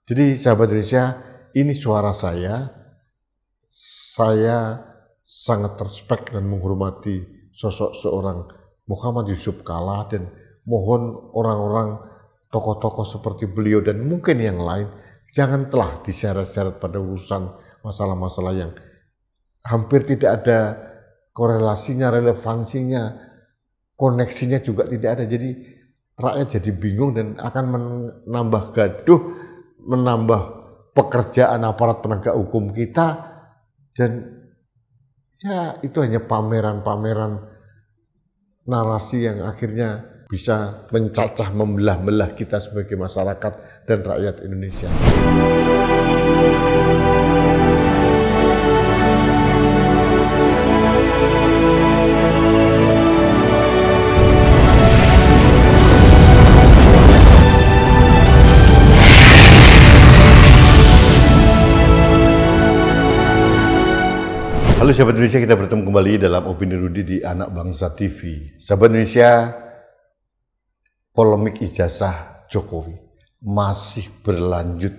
Jadi sahabat Indonesia, ini suara saya. Saya sangat respect dan menghormati sosok seorang Muhammad Yusuf Kalla, dan mohon orang-orang tokoh-tokoh seperti beliau dan mungkin yang lain jangan telah diseret-seret pada urusan masalah-masalah yang hampir tidak ada korelasinya, relevansinya, koneksinya juga tidak ada. Jadi rakyat jadi bingung dan akan menambah gaduh, menambah pekerjaan aparat penegak hukum kita, dan ya itu hanya pameran-pameran narasi yang akhirnya bisa mencacah membelah-belah kita sebagai masyarakat dan rakyat Indonesia. Halo sahabat Indonesia, kita bertemu kembali dalam Opini Rudi di Anak Bangsa TV. Sahabat Indonesia, polemik ijazah Jokowi masih berlanjut.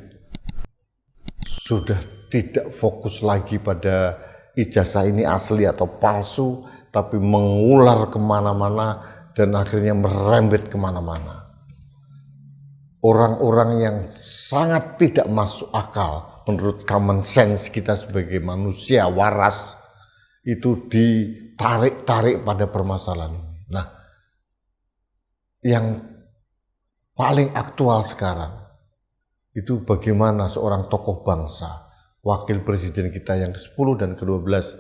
Sudah tidak fokus lagi pada ijazah ini asli atau palsu, tapi mengular kemana-mana dan akhirnya merembet kemana-mana. Orang-orang yang sangat tidak masuk akal menurut common sense kita sebagai manusia waras itu ditarik-tarik pada permasalahan ini. Nah, yang paling aktual sekarang itu bagaimana seorang tokoh bangsa, wakil presiden kita yang ke-10 dan ke-12,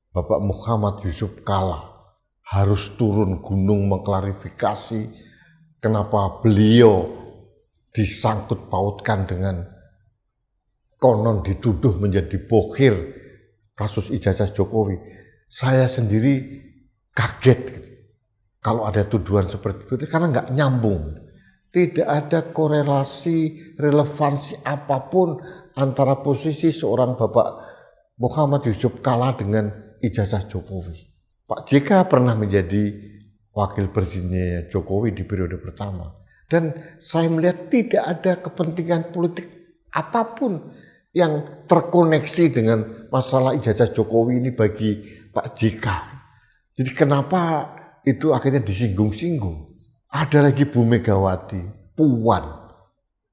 Bapak Muhammad Yusuf Kalla, harus turun gunung mengklarifikasi kenapa beliau disangkut pautkan dengan konon dituduh menjadi bohir kasus ijazah Jokowi. Saya sendiri kaget gitu, kalau ada tuduhan seperti itu, karena nggak nyambung. Tidak ada korelasi, relevansi apapun antara posisi seorang Bapak Muhammad Yusuf Kalla dengan ijazah Jokowi. Pak JK pernah menjadi wakil presidennya Jokowi di periode pertama. Dan saya melihat tidak ada kepentingan politik apapun yang terkoneksi dengan masalah ijazah Jokowi ini bagi Pak JK. Jadi kenapa itu akhirnya disinggung-singgung? Ada lagi Bu Megawati, Puan,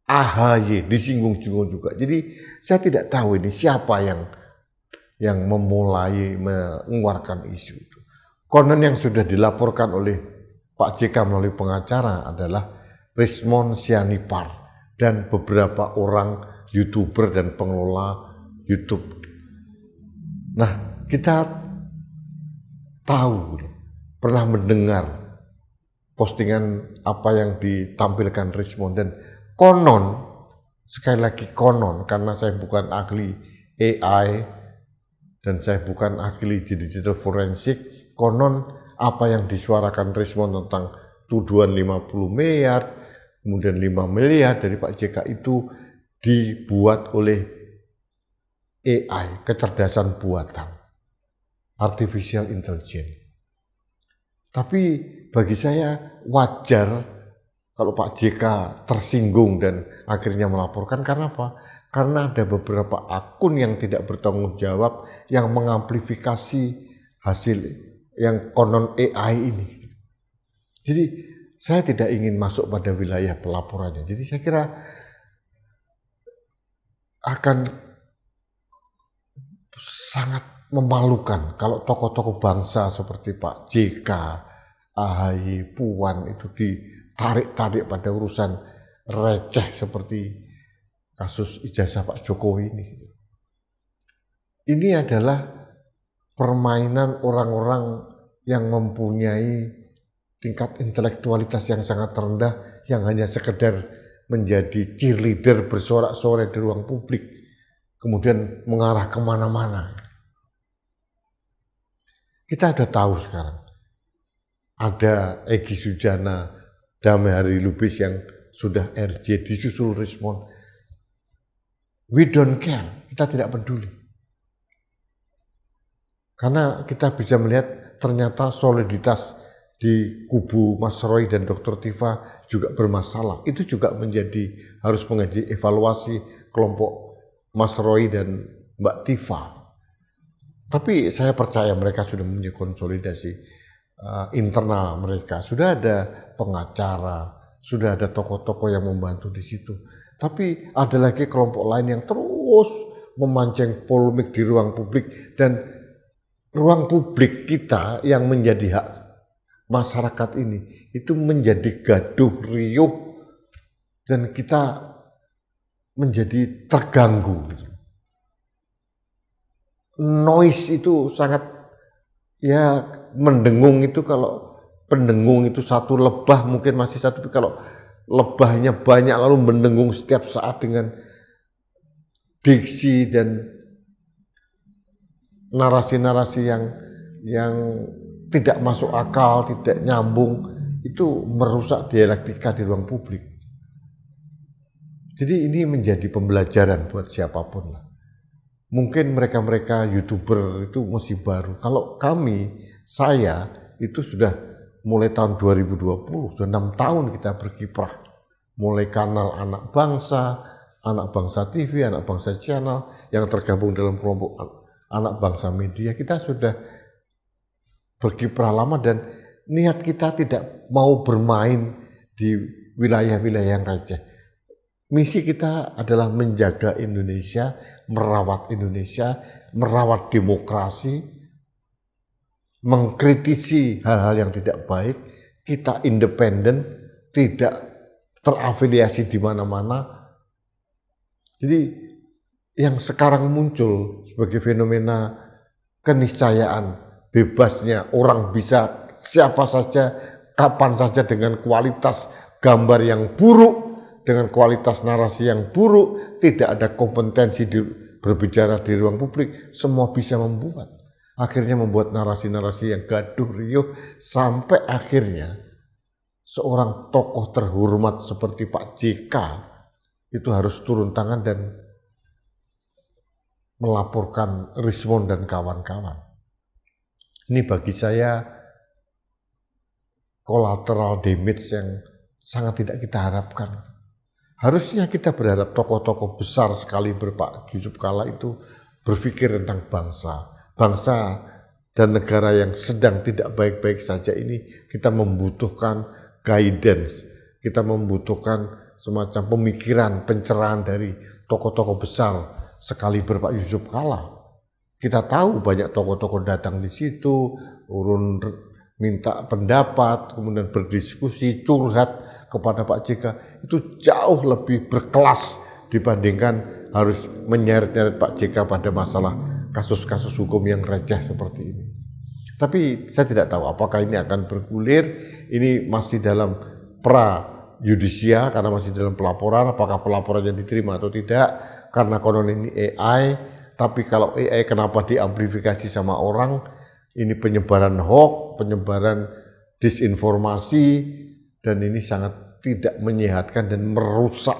AHY disinggung-singgung juga. Jadi saya tidak tahu ini siapa yang memulai mengeluarkan isu itu. Konon yang sudah dilaporkan oleh Pak JK melalui pengacara adalah Rismon Sianipar dan beberapa orang YouTuber dan pengelola YouTube. Nah, kita tahu, pernah mendengar postingan apa yang ditampilkan Rismon, dan konon, sekali lagi konon, karena saya bukan ahli AI dan saya bukan ahli digital forensik, konon apa yang disuarakan Rismon tentang tuduhan 50 miliar, kemudian 5 miliar dari Pak JK itu dibuat oleh AI, kecerdasan buatan, artificial intelligence. Tapi bagi saya wajar kalau Pak JK tersinggung dan akhirnya melaporkan. Karena apa? Karena ada beberapa akun yang tidak bertanggung jawab yang mengamplifikasi hasil yang konon AI ini. Jadi saya tidak ingin masuk pada wilayah pelaporannya. Jadi saya kira akan sangat memalukan kalau tokoh-tokoh bangsa seperti Pak JK, AHY, Puan itu ditarik-tarik pada urusan receh seperti kasus ijazah Pak Jokowi ini. Ini adalah permainan orang-orang yang mempunyai tingkat intelektualitas yang sangat rendah, yang hanya sekedar menjadi cheerleader bersorak-sorai di ruang publik, kemudian mengarah kemana-mana. Kita sudah tahu sekarang, ada Egy Sujana, Damai Hari Lubis yang sudah RJ, disusul Rismon. We don't care, kita tidak peduli. Karena kita bisa melihat ternyata soliditas di kubu Mas Roy dan Dr. Tifa juga bermasalah. Itu juga harus menjadi evaluasi kelompok Mas Roy dan Mbak Tifa. Tapi saya percaya mereka sudah mempunyai konsolidasi internal mereka. Sudah ada pengacara, sudah ada tokoh-tokoh yang membantu di situ. Tapi ada lagi kelompok lain yang terus memancing polemik di ruang publik, dan ruang publik kita yang menjadi hak masyarakat ini itu menjadi gaduh riuh dan kita menjadi terganggu. Noise itu sangat mendengung itu, kalau pendengung itu satu lebah mungkin masih satu, tapi kalau lebahnya banyak lalu mendengung setiap saat dengan diksi dan narasi-narasi yang tidak masuk akal, tidak nyambung, itu merusak dialektika di ruang publik. Jadi ini menjadi pembelajaran buat siapapun lah. Mungkin mereka-mereka YouTuber itu masih baru. Kalau saya itu sudah mulai tahun 2020, sudah 6 tahun kita berkiprah. Mulai kanal Anak Bangsa TV, Anak Bangsa Channel yang tergabung dalam kelompok Anak Bangsa Media. Kita sudah berkiprah lama dan niat kita tidak mau bermain di wilayah-wilayah yang receh. Misi kita adalah menjaga Indonesia, merawat demokrasi, mengkritisi hal-hal yang tidak baik. Kita independen, tidak terafiliasi di mana-mana. Jadi yang sekarang muncul sebagai fenomena keniscayaan, bebasnya orang bisa siapa saja, kapan saja dengan kualitas gambar yang buruk, dengan kualitas narasi yang buruk, tidak ada kompetensi berbicara di ruang publik, semua bisa membuat. Akhirnya membuat narasi-narasi yang gaduh riuh, sampai akhirnya seorang tokoh terhormat seperti Pak JK itu harus turun tangan dan melaporkan Rismond dan kawan-kawan. Ini bagi saya collateral damage yang sangat tidak kita harapkan. Harusnya kita berharap tokoh-tokoh besar sekali Pak Yusuf Kalla itu berpikir tentang bangsa dan negara yang sedang tidak baik-baik saja ini. Kita membutuhkan guidance, kita membutuhkan semacam pemikiran, pencerahan dari tokoh-tokoh besar sekali Pak Yusuf Kalla. Kita tahu banyak tokoh-tokoh datang di situ, urun minta pendapat, kemudian berdiskusi, curhat kepada Pak JK, itu jauh lebih berkelas dibandingkan harus menyeret-nyeret Pak JK pada masalah kasus-kasus hukum yang receh seperti ini. Tapi saya tidak tahu apakah ini akan bergulir, ini masih dalam pra-yudisia karena masih dalam pelaporan, apakah pelaporannya diterima atau tidak, karena konon ini AI, tapi kalau AI kenapa diamplifikasi sama orang, ini penyebaran hoax, penyebaran disinformasi, dan ini sangat tidak menyehatkan dan merusak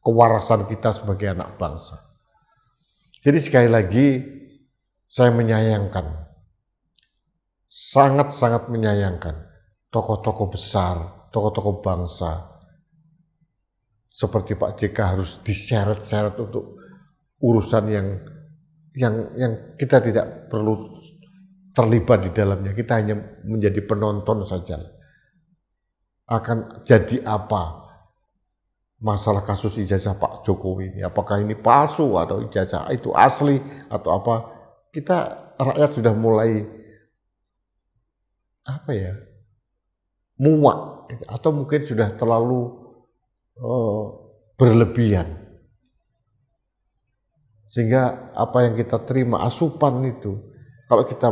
kewarasan kita sebagai anak bangsa. Jadi sekali lagi saya menyayangkan, sangat-sangat menyayangkan tokoh-tokoh besar, tokoh-tokoh bangsa seperti Pak JK harus diseret-seret untuk urusan yang kita tidak perlu terlibat di dalamnya. Kita hanya menjadi penonton saja. Akan jadi apa masalah kasus ijazah Pak Jokowi ini? Apakah ini palsu atau ijazah itu asli atau apa? Kita rakyat sudah mulai muak atau mungkin sudah terlalu berlebihan. Sehingga apa yang kita terima asupan itu, kalau kita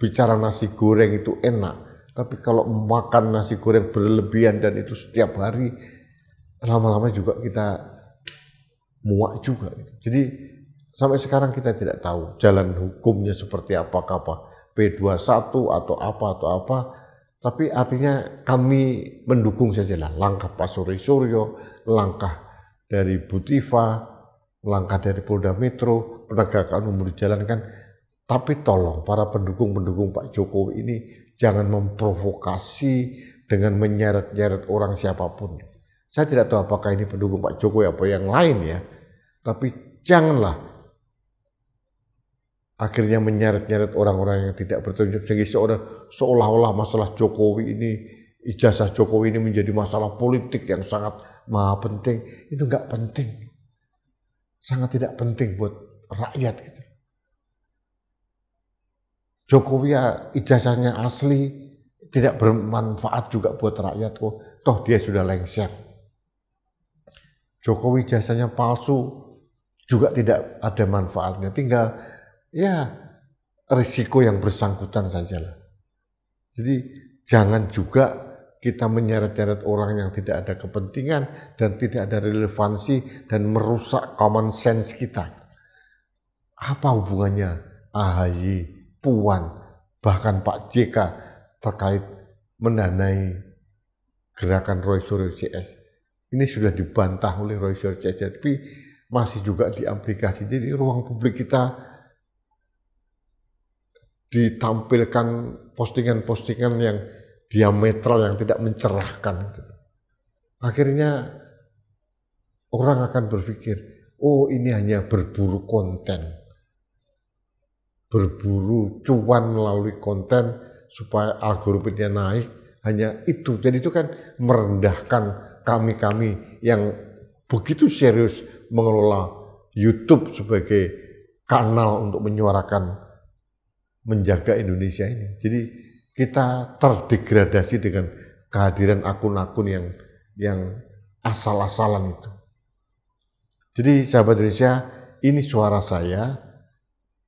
bicara nasi goreng itu enak, tapi kalau makan nasi goreng berlebihan dan itu setiap hari, lama-lama juga kita muak juga. Jadi sampai sekarang kita tidak tahu jalan hukumnya seperti apakah P21 atau apa. Tapi artinya kami mendukung sajalah langkah Pak Suri Suryo, langkah dari Bu Tifa, langkah dari Polda Metro, penegakan umum dijalankan. Tapi tolong para pendukung-pendukung Pak Jokowi ini jangan memprovokasi dengan menyeret-nyeret orang siapapun. Saya tidak tahu apakah ini pendukung Pak Jokowi apa yang lain ya, tapi janganlah akhirnya menyeret-nyeret orang-orang yang tidak bertanggung jawab sehingga seolah-olah masalah Jokowi ini, ijazah Jokowi ini menjadi masalah politik yang sangat maha penting. Itu nggak penting, sangat tidak penting buat rakyat gitu. Jokowi ya ijazahnya asli, tidak bermanfaat juga buat rakyat kok. Toh dia sudah lengser. Jokowi ijazahnya palsu, juga tidak ada manfaatnya. Tinggal ya risiko yang bersangkutan sajalah. Jadi jangan juga kita menyeret-nyeret orang yang tidak ada kepentingan dan tidak ada relevansi dan merusak common sense kita. Apa hubungannya AHY, Puan, bahkan Pak JK terkait mendanai gerakan Roy Suryo CS? Ini sudah dibantah oleh Roy Suryo CS, tapi masih juga diaplikasi. Jadi ruang publik kita ditampilkan postingan-postingan yang diametral, yang tidak mencerahkan. Akhirnya orang akan berpikir, oh ini hanya berburu konten, berburu cuan melalui konten supaya algoritmnya naik, hanya itu. Jadi itu kan merendahkan kami-kami yang begitu serius mengelola YouTube sebagai kanal untuk menyuarakan, menjaga Indonesia ini. Jadi kita terdegradasi dengan kehadiran akun-akun yang asal-asalan itu. Jadi sahabat Indonesia, ini suara saya.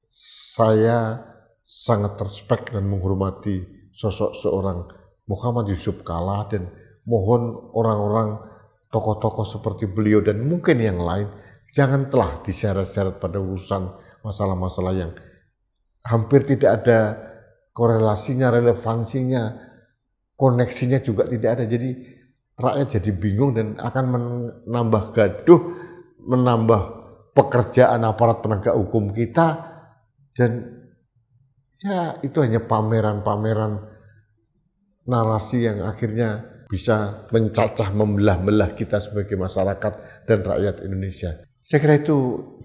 Saya sangat respect dan menghormati sosok seorang Muhammad Yusuf Kalla, dan mohon orang-orang tokoh-tokoh seperti beliau dan mungkin yang lain jangan telah diseret-seret pada urusan masalah-masalah yang hampir tidak ada korelasinya, relevansinya, koneksinya juga tidak ada. Jadi rakyat jadi bingung dan akan menambah gaduh, menambah pekerjaan aparat penegak hukum kita, dan ya itu hanya pameran-pameran narasi yang akhirnya bisa mencacah, membelah-belah kita sebagai masyarakat dan rakyat Indonesia. Saya kira itu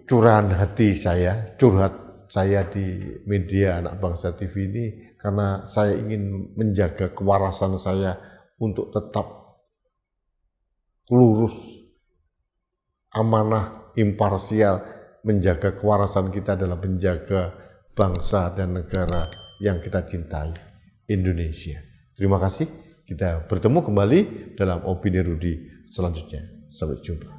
curahan hati saya, curhat saya di media Anak Bangsa TV ini, karena saya ingin menjaga kewarasan saya untuk tetap lurus, amanah, imparsial, menjaga kewarasan kita dalam menjaga bangsa dan negara yang kita cintai, Indonesia. Terima kasih, kita bertemu kembali dalam Opini Rudy selanjutnya. Sampai jumpa.